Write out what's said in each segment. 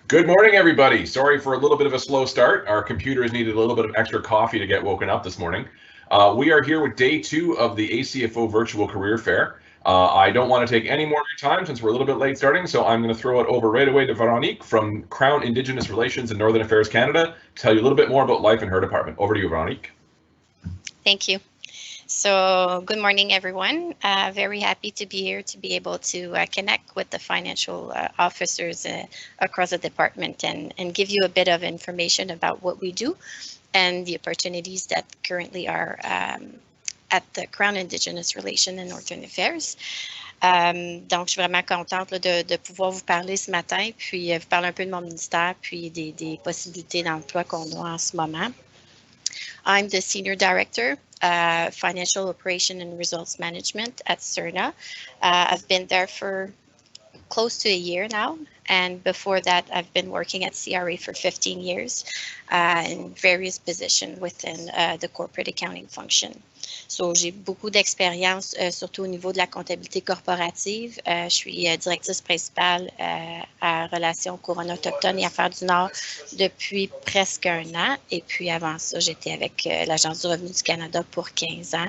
Good morning, everybody. Sorry for a little bit of a slow start. Our computers needed a little bit of extra coffee to get woken up this morning. We are here with day 2 of the ACFO Virtual Career Fair. I don't want to take any more of your time since we're a little bit late starting, so I'm going to throw it over right away to Veronique from Crown Indigenous Relations and Northern Affairs Canada to tell you a little bit more about life in her department. Over to you, Veronique. Thank you. So good morning, everyone. Very happy to be here to be able to connect with the financial officers across the department and give you a bit of information about what we do and the opportunities that currently are at the Crown Indigenous Relations and Northern Affairs. Donc, je suis vraiment contente là, de pouvoir vous parler ce matin, puis vous parler un peu de mon ministère, puis des possibilités d'emploi qu'on a en ce moment. I'm the Senior Director, Financial Operation and Results Management at CIRNAC. I've been there for close to a year now. And before that, I've been working at CRA for 15 years in various positions within the corporate accounting function. So, j'ai beaucoup d'expérience, surtout au niveau de la comptabilité corporative. Je suis directrice principale à Relations Couronne-Autochtones et Affaires du Nord depuis presque un an. Et puis avant ça, j'étais avec l'Agence du revenu du Canada pour 15 ans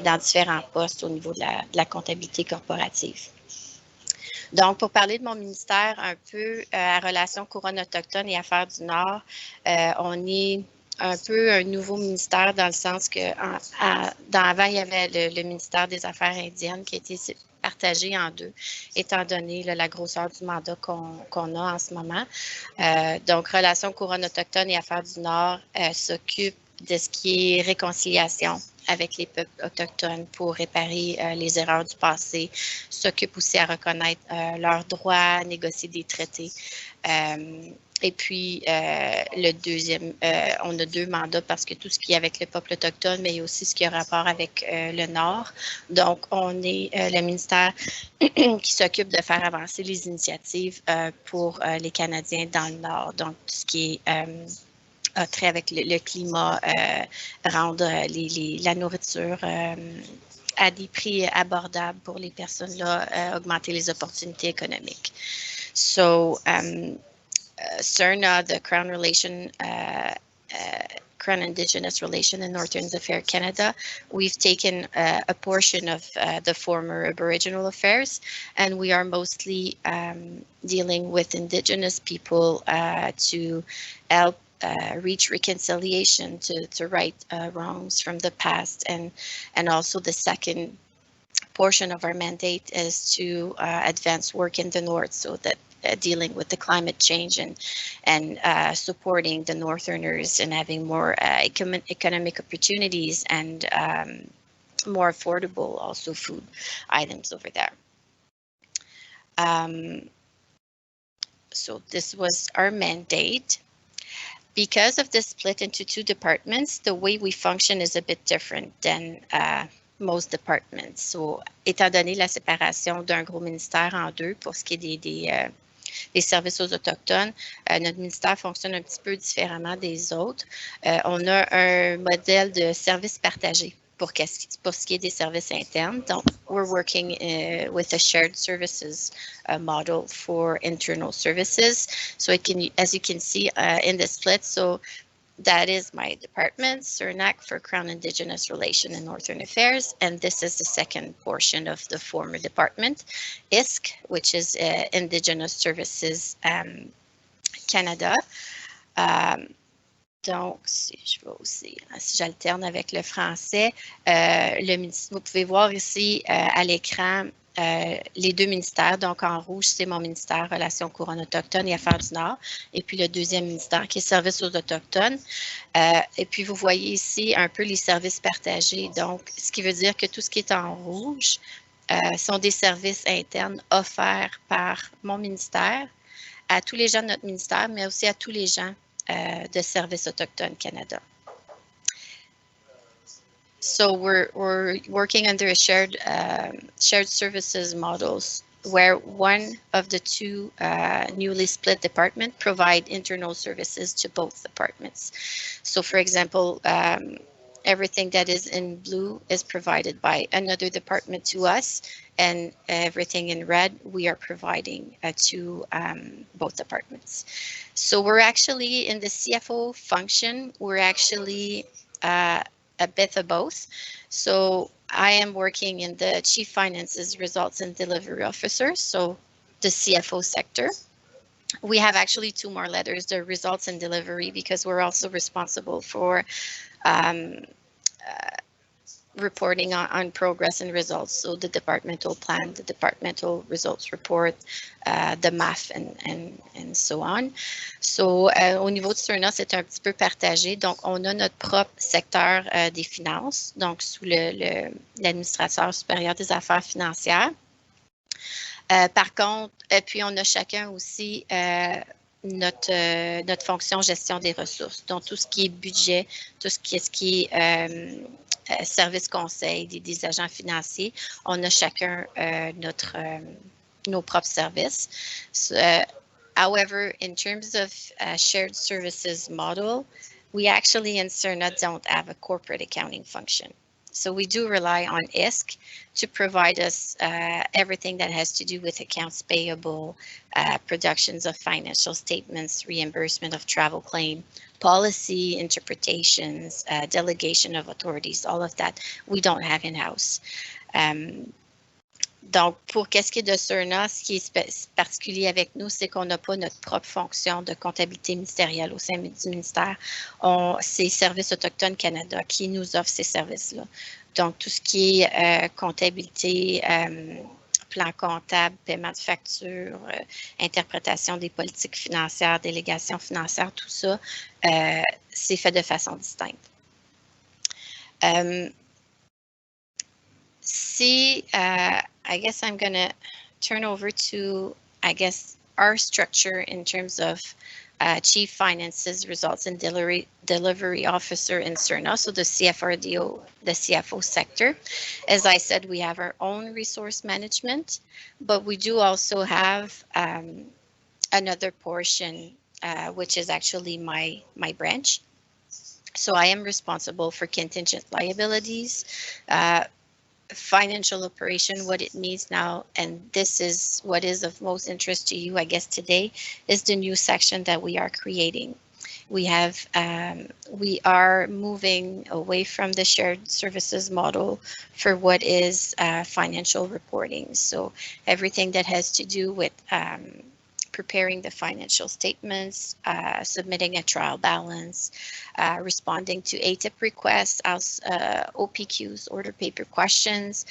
dans différents postes au niveau de la comptabilité corporative. Donc, pour parler de mon ministère un peu à Relations Couronne-Autochtones et Affaires du Nord, on est un peu un nouveau ministère dans le sens que avant, il y avait le ministère des Affaires indiennes qui a été partagé en deux, étant donné la grosseur du mandat qu'on a en ce moment. Donc, Relations Couronne-Autochtones et Affaires du Nord s'occupe de ce qui est réconciliation avec les peuples autochtones pour réparer les erreurs du passé, s'occupe aussi à reconnaître leurs droits, à négocier des traités. Et puis, le deuxième, on a 2 mandats parce que tout ce qui est avec le peuple autochtone, mais il y a aussi ce qui a rapport avec le Nord. Donc, on est le ministère qui s'occupe de faire avancer les initiatives pour les Canadiens dans le Nord. Donc, tout ce qui est trait avec le climat, rendre la nourriture à des prix abordables pour les personnes là, augmenter les opportunités économiques. So, CIRNAC, the Crown Indigenous Relation and Northern Affairs Canada, we've taken a portion of the former Aboriginal affairs, and we are mostly dealing with Indigenous people to help reach reconciliation, to right wrongs from the past, and also the second portion of our mandate is to advance work in the North, so that dealing with the climate change and supporting the Northerners and having more economic opportunities and more affordable also food items over there. So this was our mandate. Because of the split into 2 departments, the way we function is a bit different than most departments. So, étant donné la séparation d'un gros ministère en 2 pour ce qui est des services aux Autochtones, notre ministère fonctionne un petit peu différemment des autres. On a un modèle de service partagé pour ce qui est des services internes. Donc, we're working with a shared services model for internal services. So, as you can see in the split, so that is my department, CIRNAC, for Crown Indigenous Relations and Northern Affairs, and this is the second portion of the former department, ISC, which is Indigenous Services Canada. Donc, si j'alterne avec le français, vous pouvez voir ici à l'écran les 2 ministères. Donc, en rouge, c'est mon ministère Relations Couronne-Autochtones et Affaires du Nord. Et puis, le deuxième ministère qui est Services aux Autochtones. Et puis, vous voyez ici un peu les services partagés. Donc, ce qui veut dire que tout ce qui est en rouge sont des services internes offerts par mon ministère à tous les gens de notre ministère, mais aussi à tous les gens de Services Autochtones Canada. So we're working under a shared services models where one of the 2 newly split departments provide internal services to both departments. So, for example, Everything that is in blue is provided by another department to us, and everything in red we are providing to both departments. So we're actually in the CFO function, we're actually a bit of both. So I am working in the Chief Finances Results and Delivery Officer, so the CFO sector. We have actually two more letters, the results and delivery, because we're also responsible for reporting on progress and results. So the departmental plan, the departmental results report, the MAF and so on. So au niveau de CIRNA, c'est un petit peu partagé. Donc on a notre propre secteur des finances, donc sous l'administrateur supérieur des affaires financières. Par contre, puis on a chacun aussi notre fonction gestion des ressources, donc tout ce qui est budget, tout ce qui est service conseil des agents financiers, on a chacun nos propres services. So, however, in terms of shared services model, we actually in CIRNA don't have a corporate accounting function. So we do rely on ISC to provide us everything that has to do with accounts payable, productions of financial statements, reimbursement of travel claim, policy interpretations, delegation of authorities, all of that we don't have in-house. Donc, pour qu'est-ce qui est de CIRNA, ce qui est particulier avec nous, c'est qu'on n'a pas notre propre fonction de comptabilité ministérielle au sein du ministère. C'est Services autochtones Canada qui nous offre ces services-là. Donc, tout ce qui est comptabilité, plan comptable, paiement de factures, interprétation des politiques financières, délégation financière, tout ça, c'est fait de façon distincte. I guess I'm going to turn over to, I guess, our structure in terms of Chief Finances Results and Delivery Officer in CIRNA, so the CFRDO, the CFO sector. As I said, we have our own resource management, but we do also have another portion, which is actually my branch. So I am responsible for contingent liabilities, financial operation, what it means now, and this is what is of most interest to you, I guess, today, is the new section that we are creating. We are moving away from the shared services model for what is financial reporting. So everything that has to do with preparing the financial statements, submitting a trial balance, responding to ATIP requests, OPQs, order paper questions,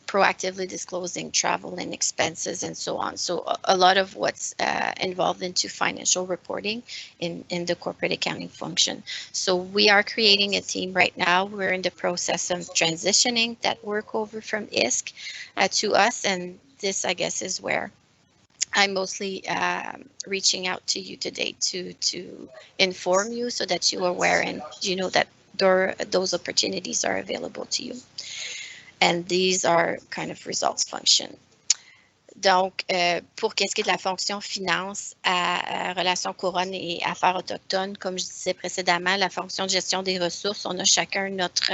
proactively disclosing travel and expenses and so on. So a lot of what's involved into financial reporting in the corporate accounting function. So we are creating a team right now. We're in the process of transitioning that work over from ISC to us, and this, I guess, is where I'm mostly reaching out to you today to inform you so that you are aware and you know that those opportunities are available to you. And these are kind of results function. Donc, pour qu'est-ce qui est de la fonction finance à relations couronne et affaires autochtones, comme je disais précédemment, la fonction de gestion des ressources, on a chacun notre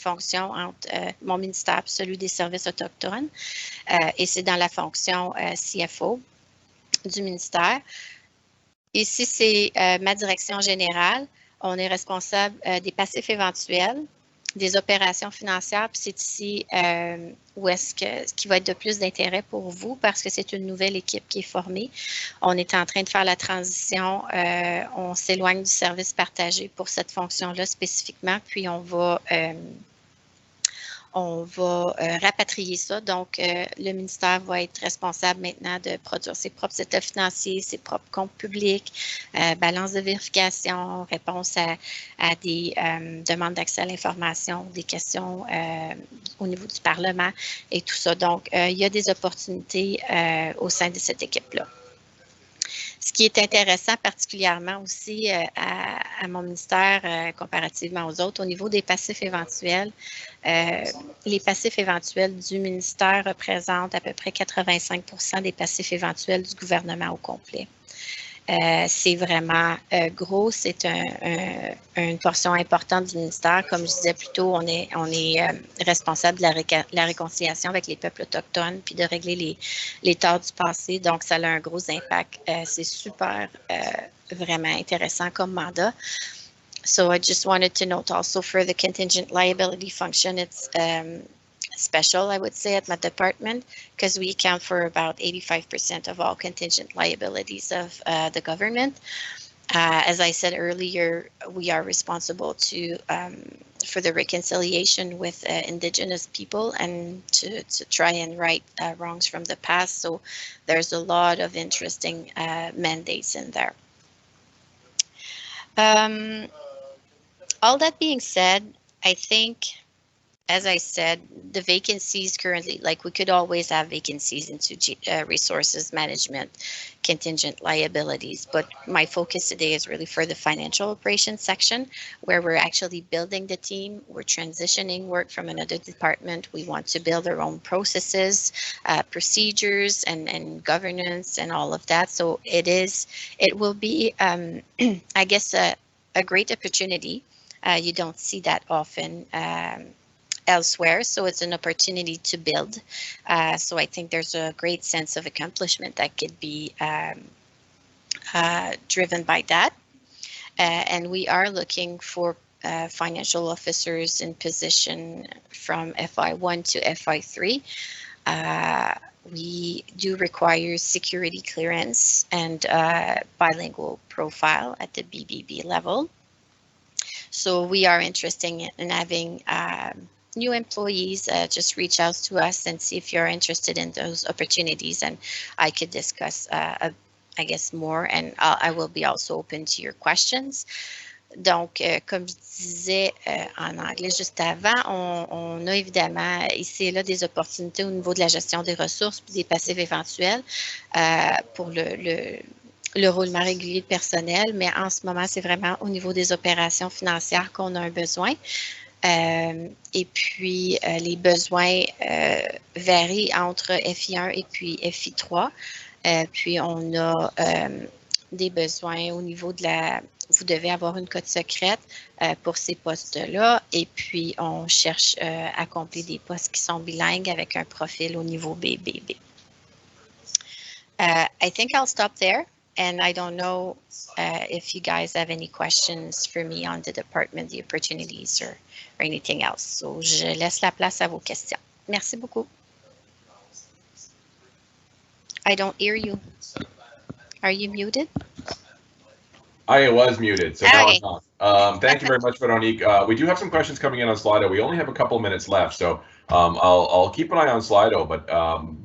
fonction entre mon ministère et celui des services autochtones, et c'est dans la fonction CFO du ministère. Ici, c'est ma direction générale. On est responsable des passifs éventuels, des opérations financières, puis c'est ici ce qui va être de plus d'intérêt pour vous parce que c'est une nouvelle équipe qui est formée. On est en train de faire la transition, on s'éloigne du service partagé pour cette fonction-là spécifiquement, puis on va rapatrier ça. Donc, le ministère va être responsable maintenant de produire ses propres états financiers, ses propres comptes publics, balance de vérification, réponse à des demandes d'accès à l'information, des questions au niveau du Parlement et tout ça. Donc, il y a des opportunités au sein de cette équipe-là. Ce qui est intéressant particulièrement aussi à mon ministère comparativement aux autres, au niveau des passifs éventuels, les passifs éventuels du ministère représentent à peu près 85% des passifs éventuels du gouvernement au complet. c'est vraiment gros, c'est une portion importante du ministère. Comme je disais plus tôt, on est responsable de la réconciliation avec les peuples autochtones puis de régler les torts du passé. Donc, ça a un gros impact. C'est super, vraiment intéressant comme mandat. So I just wanted to note also for the contingent liability function, it's special, I would say, at my department, because we account for about 85% of all contingent liabilities of the government. As I said earlier, we are responsible for the reconciliation with Indigenous people and to try and right wrongs from the past. So there's a lot of interesting mandates in there. All that being said, I think, as I said, the vacancies currently, like we could always have vacancies into resources management, contingent liabilities, but my focus today is really for the financial operations section, where we're actually building the team. We're transitioning work from another department. We want to build our own processes, procedures, and governance and all of that. So it will be, I guess, a great opportunity. You don't see that often elsewhere, so it's an opportunity to build. So I think there's a great sense of accomplishment that could be driven by that. And we are looking for financial officers in position from FI1 to FI3. We do require security clearance and bilingual profile at the BBB level. So we are interested in having new employees. Just reach out to us and see if you're interested in those opportunities, and I could discuss, I guess, more, and I will be also open to your questions. Donc, comme je disais en anglais juste avant, on a évidemment ici et là des opportunités au niveau de la gestion des ressources et des passifs éventuels pour le roulement régulier de personnel, mais en ce moment, c'est vraiment au niveau des opérations financières qu'on a un besoin. Et puis, les besoins varient entre FI1 et puis FI3. Puis, on a des besoins au niveau de vous devez avoir une code secrète pour ces postes-là. Et puis, on cherche à combler des postes qui sont bilingues avec un profil au niveau BBB. I think I'll stop there. And I don't know if you guys have any questions for me on the department, the opportunities, or anything else. So, je laisse la place à vos questions. Merci beaucoup. I don't hear you. Are you muted? I was muted, so now I'm not. Thank you very much, Veronique. We do have some questions coming in on Slido. We only have a couple minutes left, so I'll keep an eye on Slido. But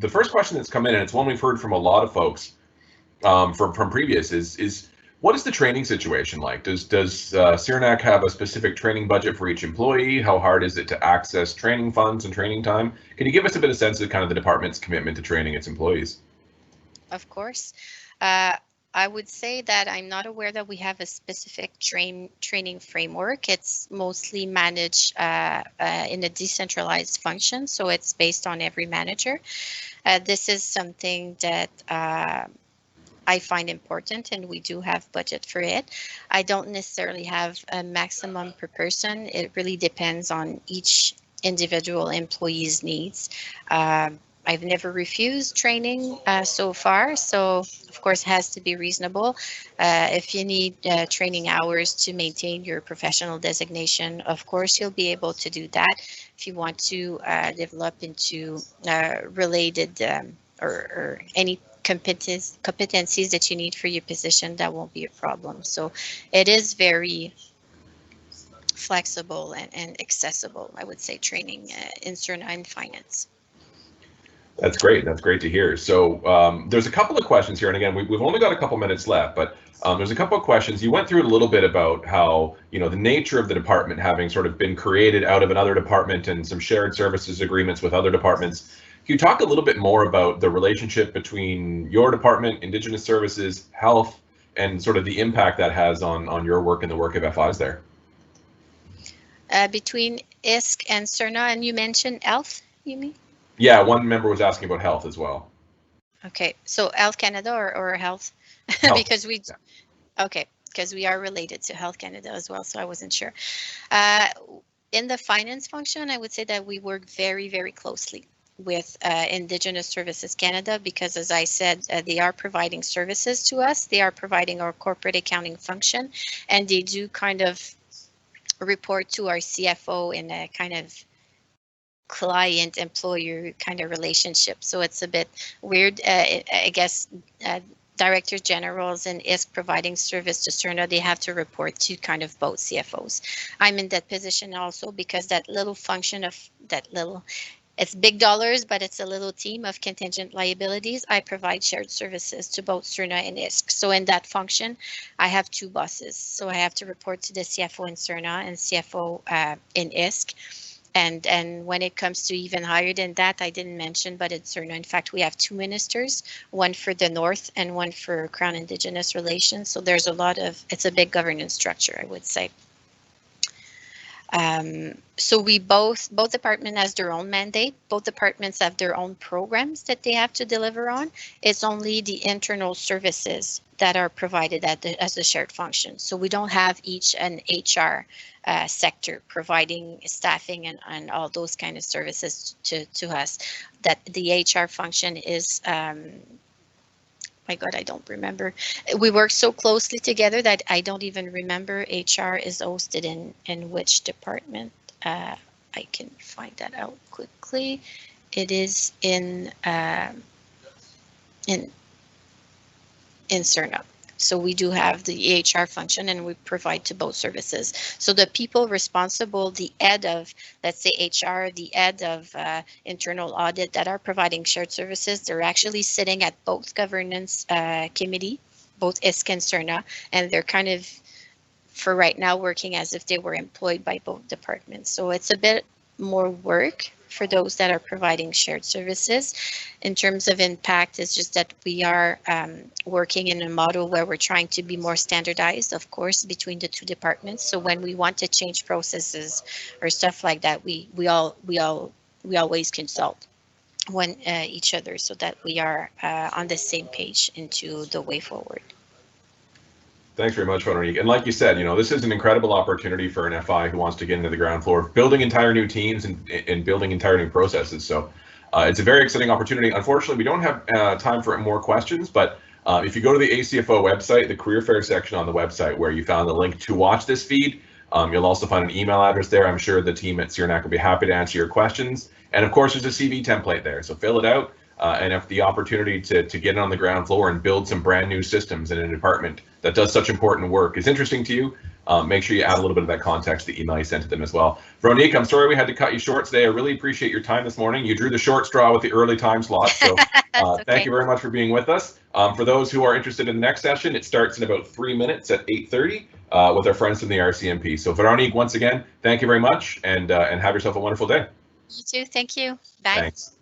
the first question that's come in, and it's one we've heard from a lot of folks, from previous is what is the training situation like? Does CIRNAC have a specific training budget for each employee? How hard is it to access training funds and training time? Can you give us a bit of sense of kind of the department's commitment to training its employees? Of course. I would say that I'm not aware that we have a specific training framework. It's mostly managed in a decentralized function, so it's based on every manager. This is something that I find important, and we do have budget for it. I don't necessarily have a maximum per person. It really depends on each individual employee's needs. I've never refused training so far, so of course it has to be reasonable. If you need training hours to maintain your professional designation, of course you'll be able to do that. If you want to develop into related or any competencies that you need for your position, that won't be a problem. So it is very flexible and accessible, I would say, training in CIRNAC and finance. That's great. That's great to hear. So there's a couple of questions here, and again, we've only got a couple minutes left, but there's a couple of questions. You went through it a little bit about how, you know, the nature of the department having sort of been created out of another department and some shared services agreements with other departments. Can you talk a little bit more about the relationship between your department, Indigenous Services, Health, and sort of the impact that has on your work and the work of FIs there? Between ISC and CIRNAC, and you mentioned Health, you mean? Yeah, one member was asking about Health as well. Okay, so Health Canada or Health because we, okay, because we are related to Health Canada as well, so I wasn't sure. In the finance function, I would say that we work very, very closely with Indigenous Services Canada, because as I said, they are providing services to us. They are providing our corporate accounting function, and they do kind of report to our CFO in a kind of client employer kind of relationship. So it's a bit weird. I guess director generals and ISC providing service to CIRNA, they have to report to kind of both CFOs. I'm in that position also because that little function of that little, it's big dollars, but it's a little team of contingent liabilities. I provide shared services to both CIRNA and ISC. So in that function, I have two bosses. So I have to report to the CFO in CIRNA and CFO in ISC. And when it comes to even higher than that, I didn't mention, but it's CIRNA. In fact, we have two ministers, one for the North and one for Crown Indigenous Relations. So there's a lot of, it's a big governance structure, I would say. So we both departments has their own mandate. Both departments have their own programs that they have to deliver on. It's only the internal services that are provided as a shared function. So we don't have each an HR sector providing staffing and all those kind of services to us. That the HR function is, my God, I don't remember. We work so closely together that I don't even remember HR is hosted in which department. I can find that out quickly. It is in CIRNA. So we do have the HR function and we provide to both services. So the people responsible, the head of, let's say HR, the head of internal audit that are providing shared services, they're actually sitting at both governance committee, both ISC and CIRNA, and they're kind of, for right now, working as if they were employed by both departments. So it's a bit more work for those that are providing shared services. In terms of impact, it's just that we are working in a model where we're trying to be more standardized, of course, between the two departments. So when we want to change processes or stuff like that, we always consult each other so that we are on the same page into the way forward. Thanks very much, Veronique. And like you said, you know, this is an incredible opportunity for an FI who wants to get into the ground floor, building entire new teams and building entire new processes. So it's a very exciting opportunity. Unfortunately, we don't have time for more questions, but if you go to the ACFO website, the career fair section on the website where you found the link to watch this feed, you'll also find an email address there. I'm sure the team at CIRNAC will be happy to answer your questions. And of course, there's a CV template there, so fill it out. And if the opportunity to get on the ground floor and build some brand new systems in a department that does such important work is interesting to you, make sure you add a little bit of that context to the email you sent to them as well. Veronique, I'm sorry we had to cut you short today. I really appreciate your time this morning. You drew the short straw with the early time slot, so okay. Thank you very much for being with us. For those who are interested in the next session, it starts in about 3 minutes at 8:30 with our friends from the RCMP. So Veronique, once again, thank you very much, and have yourself a wonderful day. You too. Thank you. Bye. Thanks.